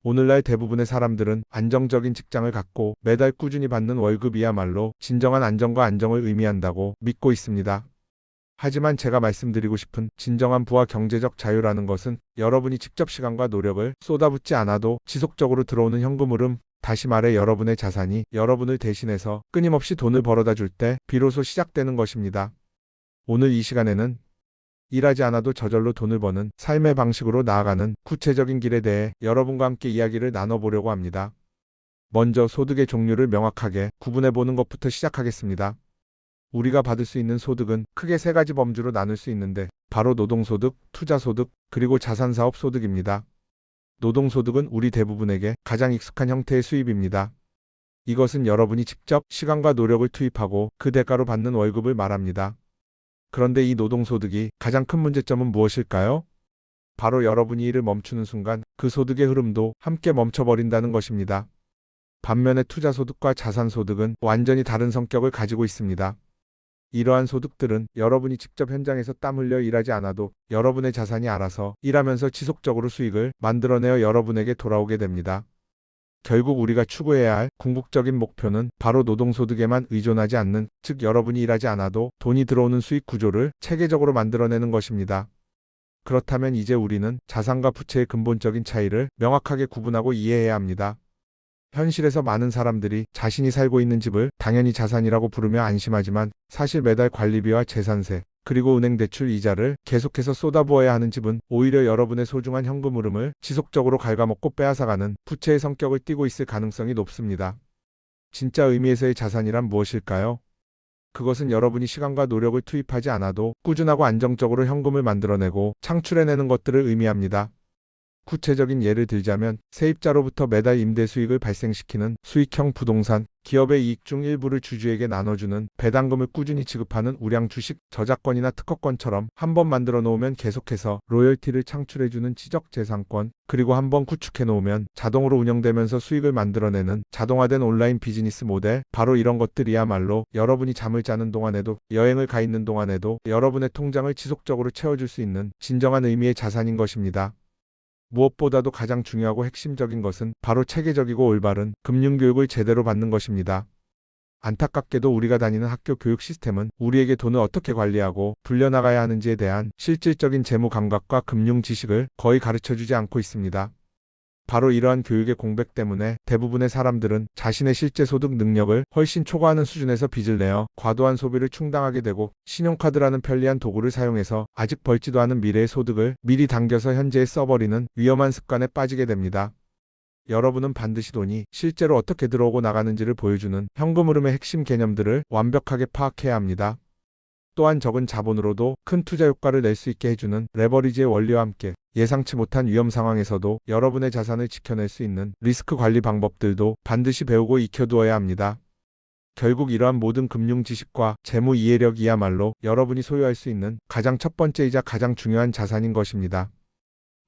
오늘날 대부분의 사람들은 안정적인 직장을 갖고 매달 꾸준히 받는 월급이야말로 진정한 안정과 안정을 의미한다고 믿고 있습니다. 하지만 제가 말씀드리고 싶은 진정한 부와 경제적 자유라는 것은 여러분이 직접 시간과 노력을 쏟아붓지 않아도 지속적으로 들어오는 현금 흐름, 다시 말해 여러분의 자산이 여러분을 대신해서 끊임없이 돈을 벌어다 줄 때 비로소 시작되는 것입니다. 오늘 이 시간에는 일하지 않아도 저절로 돈을 버는 삶의 방식으로 나아가는 구체적인 길에 대해 여러분과 함께 이야기를 나눠보려고 합니다. 먼저 소득의 종류를 명확하게 구분해보는 것부터 시작하겠습니다. 우리가 받을 수 있는 소득은 크게 세 가지 범주로 나눌 수 있는데 바로 노동소득, 투자소득, 그리고 자산사업소득입니다. 노동소득은 우리 대부분에게 가장 익숙한 형태의 수입입니다. 이것은 여러분이 직접 시간과 노력을 투입하고 그 대가로 받는 월급을 말합니다. 그런데 이 노동소득이 가장 큰 문제점은 무엇일까요? 바로 여러분이 일을 멈추는 순간 그 소득의 흐름도 함께 멈춰버린다는 것입니다. 반면에 투자소득과 자산소득은 완전히 다른 성격을 가지고 있습니다. 이러한 소득들은 여러분이 직접 현장에서 땀 흘려 일하지 않아도 여러분의 자산이 알아서 일하면서 지속적으로 수익을 만들어내어 여러분에게 돌아오게 됩니다. 결국 우리가 추구해야 할 궁극적인 목표는 바로 노동소득에만 의존하지 않는, 즉 여러분이 일하지 않아도 돈이 들어오는 수익 구조를 체계적으로 만들어내는 것입니다. 그렇다면 이제 우리는 자산과 부채의 근본적인 차이를 명확하게 구분하고 이해해야 합니다. 현실에서 많은 사람들이 자신이 살고 있는 집을 당연히 자산이라고 부르며 안심하지만 사실 매달 관리비와 재산세, 그리고 은행 대출 이자를 계속해서 쏟아부어야 하는 집은 오히려 여러분의 소중한 현금 흐름을 지속적으로 갉아먹고 빼앗아가는 부채의 성격을 띠고 있을 가능성이 높습니다. 진짜 의미에서의 자산이란 무엇일까요? 그것은 여러분이 시간과 노력을 투입하지 않아도 꾸준하고 안정적으로 현금을 만들어내고 창출해내는 것들을 의미합니다. 구체적인 예를 들자면 세입자로부터 매달 임대 수익을 발생시키는 수익형 부동산, 기업의 이익 중 일부를 주주에게 나눠주는 배당금을 꾸준히 지급하는 우량 주식, 저작권이나 특허권처럼 한번 만들어 놓으면 계속해서 로열티를 창출해주는 지적재산권, 그리고 한번 구축해 놓으면 자동으로 운영되면서 수익을 만들어내는 자동화된 온라인 비즈니스 모델, 바로 이런 것들이야말로 여러분이 잠을 자는 동안에도 여행을 가 있는 동안에도 여러분의 통장을 지속적으로 채워줄 수 있는 진정한 의미의 자산인 것입니다. 무엇보다도 가장 중요하고 핵심적인 것은 바로 체계적이고 올바른 금융교육을 제대로 받는 것입니다. 안타깝게도 우리가 다니는 학교 교육 시스템은 우리에게 돈을 어떻게 관리하고 불려나가야 하는지에 대한 실질적인 재무 감각과 금융 지식을 거의 가르쳐주지 않고 있습니다. 바로 이러한 교육의 공백 때문에 대부분의 사람들은 자신의 실제 소득 능력을 훨씬 초과하는 수준에서 빚을 내어 과도한 소비를 충당하게 되고 신용카드라는 편리한 도구를 사용해서 아직 벌지도 않은 미래의 소득을 미리 당겨서 현재에 써버리는 위험한 습관에 빠지게 됩니다. 여러분은 반드시 돈이 실제로 어떻게 들어오고 나가는지를 보여주는 현금 흐름의 핵심 개념들을 완벽하게 파악해야 합니다. 또한 적은 자본으로도 큰 투자 효과를 낼 수 있게 해주는 레버리지의 원리와 함께 예상치 못한 위험 상황에서도 여러분의 자산을 지켜낼 수 있는 리스크 관리 방법들도 반드시 배우고 익혀두어야 합니다. 결국 이러한 모든 금융 지식과 재무 이해력이야말로 여러분이 소유할 수 있는 가장 첫 번째이자 가장 중요한 자산인 것입니다.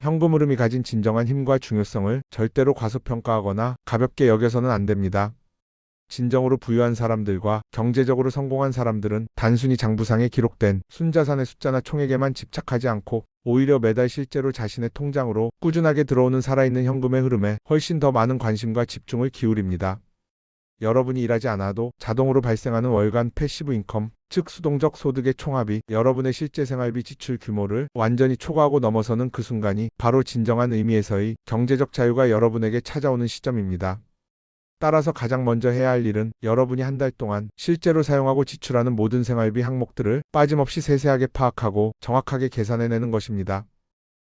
현금 흐름이 가진 진정한 힘과 중요성을 절대로 과소평가하거나 가볍게 여겨서는 안 됩니다. 진정으로 부유한 사람들과 경제적으로 성공한 사람들은 단순히 장부상에 기록된 순자산의 숫자나 총액에만 집착하지 않고 오히려 매달 실제로 자신의 통장으로 꾸준하게 들어오는 살아있는 현금의 흐름에 훨씬 더 많은 관심과 집중을 기울입니다. 여러분이 일하지 않아도 자동으로 발생하는 월간 패시브 인컴, 즉 수동적 소득의 총합이 여러분의 실제 생활비 지출 규모를 완전히 초과하고 넘어서는 그 순간이 바로 진정한 의미에서의 경제적 자유가 여러분에게 찾아오는 시점입니다. 따라서 가장 먼저 해야 할 일은 여러분이 한 달 동안 실제로 사용하고 지출하는 모든 생활비 항목들을 빠짐없이 세세하게 파악하고 정확하게 계산해내는 것입니다.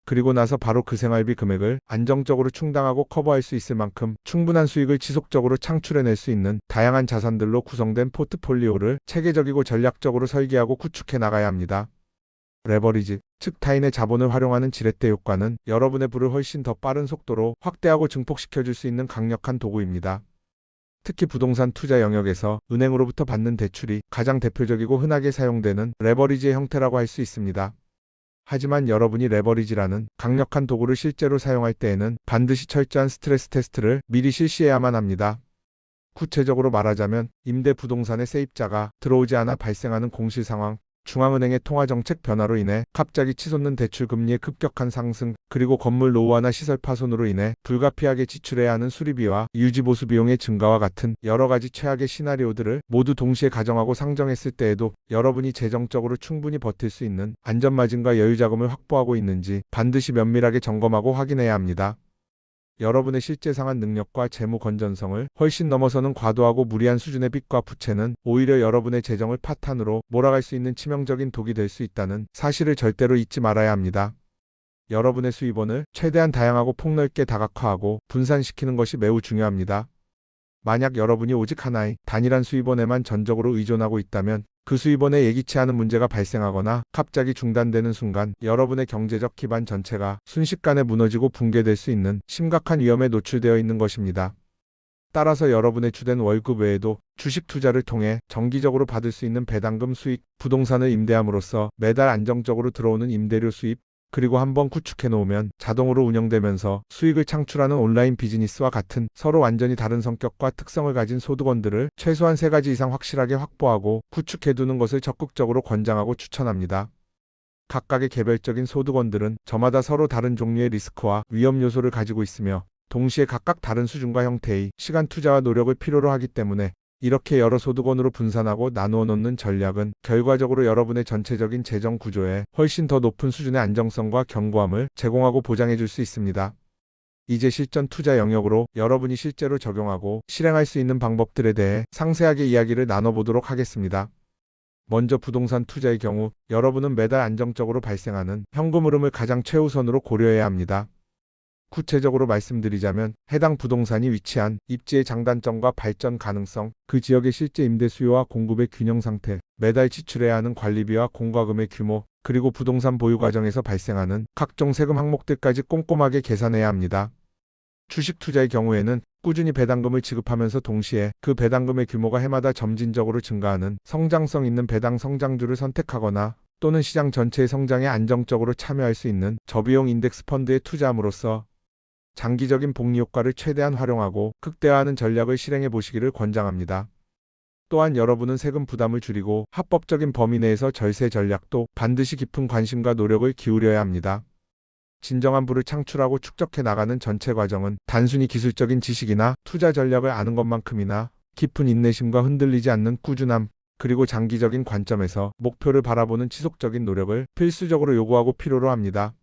그리고 나서 바로 그 생활비 금액을 안정적으로 충당하고 커버할 수 있을 만큼 충분한 수익을 지속적으로 창출해낼 수 있는 다양한 자산들로 구성된 포트폴리오를 체계적이고 전략적으로 설계하고 구축해 나가야 합니다. 레버리지, 즉 타인의 자본을 활용하는 지렛대 효과는 여러분의 부를 훨씬 더 빠른 속도로 확대하고 증폭시켜줄 수 있는 강력한 도구입니다. 특히 부동산 투자 영역에서 은행으로부터 받는 대출이 가장 대표적이고 흔하게 사용되는 레버리지의 형태라고 할 수 있습니다. 하지만 여러분이 레버리지라는 강력한 도구를 실제로 사용할 때에는 반드시 철저한 스트레스 테스트를 미리 실시해야만 합니다. 구체적으로 말하자면 임대 부동산의 세입자가 들어오지 않아 발생하는 공실 상황, 중앙은행의 통화정책 변화로 인해 갑자기 치솟는 대출 금리의 급격한 상승, 그리고 건물 노후화나 시설 파손으로 인해 불가피하게 지출해야 하는 수리비와 유지보수 비용의 증가와 같은 여러 가지 최악의 시나리오들을 모두 동시에 가정하고 상정했을 때에도 여러분이 재정적으로 충분히 버틸 수 있는 안전마진과 여유자금을 확보하고 있는지 반드시 면밀하게 점검하고 확인해야 합니다. 여러분의 실제 상환 능력과 재무 건전성을 훨씬 넘어서는 과도하고 무리한 수준의 빚과 부채는 오히려 여러분의 재정을 파탄으로 몰아갈 수 있는 치명적인 독이 될 수 있다는 사실을 절대로 잊지 말아야 합니다. 여러분의 수입원을 최대한 다양하고 폭넓게 다각화하고 분산시키는 것이 매우 중요합니다. 만약 여러분이 오직 하나의 단일한 수입원에만 전적으로 의존하고 있다면 그 수입원에 예기치 않은 문제가 발생하거나 갑자기 중단되는 순간 여러분의 경제적 기반 전체가 순식간에 무너지고 붕괴될 수 있는 심각한 위험에 노출되어 있는 것입니다. 따라서 여러분의 주된 월급 외에도 주식 투자를 통해 정기적으로 받을 수 있는 배당금 수익, 부동산을 임대함으로써 매달 안정적으로 들어오는 임대료 수입, 그리고 한번 구축해 놓으면 자동으로 운영되면서 수익을 창출하는 온라인 비즈니스와 같은 서로 완전히 다른 성격과 특성을 가진 소득원들을 최소한 3가지 이상 확실하게 확보하고 구축해 두는 것을 적극적으로 권장하고 추천합니다. 각각의 개별적인 소득원들은 저마다 서로 다른 종류의 리스크와 위험 요소를 가지고 있으며 동시에 각각 다른 수준과 형태의 시간 투자와 노력을 필요로 하기 때문에 이렇게 여러 소득원으로 분산하고 나누어 놓는 전략은 결과적으로 여러분의 전체적인 재정 구조에 훨씬 더 높은 수준의 안정성과 견고함을 제공하고 보장해 줄 수 있습니다. 이제 실전 투자 영역으로 여러분이 실제로 적용하고 실행할 수 있는 방법들에 대해 상세하게 이야기를 나눠보도록 하겠습니다. 먼저 부동산 투자의 경우 여러분은 매달 안정적으로 발생하는 현금 흐름을 가장 최우선으로 고려해야 합니다. 구체적으로 말씀드리자면 해당 부동산이 위치한 입지의 장단점과 발전 가능성, 그 지역의 실제 임대 수요와 공급의 균형 상태, 매달 지출해야 하는 관리비와 공과금의 규모, 그리고 부동산 보유 과정에서 발생하는 각종 세금 항목들까지 꼼꼼하게 계산해야 합니다. 주식 투자의 경우에는 꾸준히 배당금을 지급하면서 동시에 그 배당금의 규모가 해마다 점진적으로 증가하는 성장성 있는 배당 성장주를 선택하거나 또는 시장 전체의 성장에 안정적으로 참여할 수 있는 저비용 인덱스 펀드에 투자함으로써 장기적인 복리 효과를 최대한 활용하고 극대화하는 전략을 실행해 보시기를 권장합니다. 또한 여러분은 세금 부담을 줄이고 합법적인 범위 내에서 절세 전략도 반드시 깊은 관심과 노력을 기울여야 합니다. 진정한 부를 창출하고 축적해 나가는 전체 과정은 단순히 기술적인 지식이나 투자 전략을 아는 것만큼이나 깊은 인내심과 흔들리지 않는 꾸준함, 그리고 장기적인 관점에서 목표를 바라보는 지속적인 노력을 필수적으로 요구하고 필요로 합니다.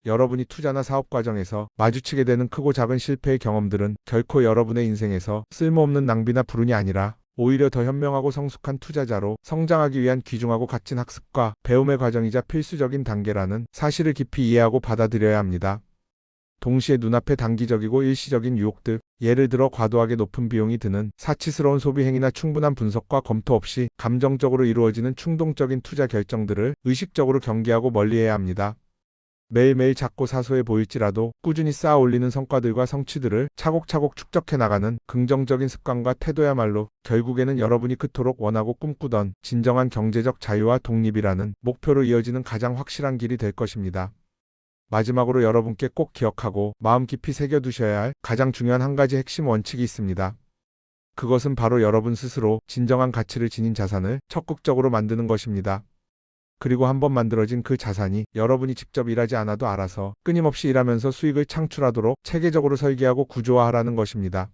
여러분이 투자나 사업 과정에서 마주치게 되는 크고 작은 실패의 경험들은 결코 여러분의 인생에서 쓸모없는 낭비나 불운이 아니라 오히려 더 현명하고 성숙한 투자자로 성장하기 위한 귀중하고 값진 학습과 배움의 과정이자 필수적인 단계라는 사실을 깊이 이해하고 받아들여야 합니다. 동시에 눈앞의 단기적이고 일시적인 유혹들, 예를 들어 과도하게 높은 비용이 드는 사치스러운 소비 행위나 충분한 분석과 검토 없이 감정적으로 이루어지는 충동적인 투자 결정들을 의식적으로 경계하고 멀리해야 합니다. 매일매일 작고 사소해 보일지라도 꾸준히 쌓아 올리는 성과들과 성취들을 차곡차곡 축적해 나가는 긍정적인 습관과 태도야말로 결국에는 여러분이 그토록 원하고 꿈꾸던 진정한 경제적 자유와 독립이라는 목표로 이어지는 가장 확실한 길이 될 것입니다. 마지막으로 여러분께 꼭 기억하고 마음 깊이 새겨두셔야 할 가장 중요한 한 가지 핵심 원칙이 있습니다. 그것은 바로 여러분 스스로 진정한 가치를 지닌 자산을 적극적으로 만드는 것입니다. 그리고 한번 만들어진 그 자산이 여러분이 직접 일하지 않아도 알아서 끊임없이 일하면서 수익을 창출하도록 체계적으로 설계하고 구조화하라는 것입니다.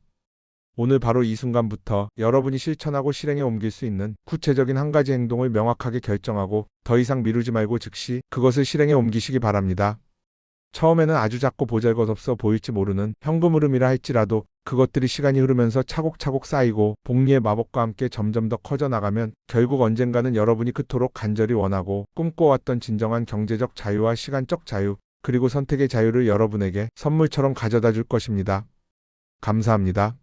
오늘 바로 이 순간부터 여러분이 실천하고 실행에 옮길 수 있는 구체적인 한 가지 행동을 명확하게 결정하고 더 이상 미루지 말고 즉시 그것을 실행에 옮기시기 바랍니다. 처음에는 아주 작고 보잘것없어 보일지 모르는 현금 흐름이라 할지라도 그것들이 시간이 흐르면서 차곡차곡 쌓이고 복리의 마법과 함께 점점 더 커져 나가면 결국 언젠가는 여러분이 그토록 간절히 원하고 꿈꿔왔던 진정한 경제적 자유와 시간적 자유, 그리고 선택의 자유를 여러분에게 선물처럼 가져다 줄 것입니다. 감사합니다.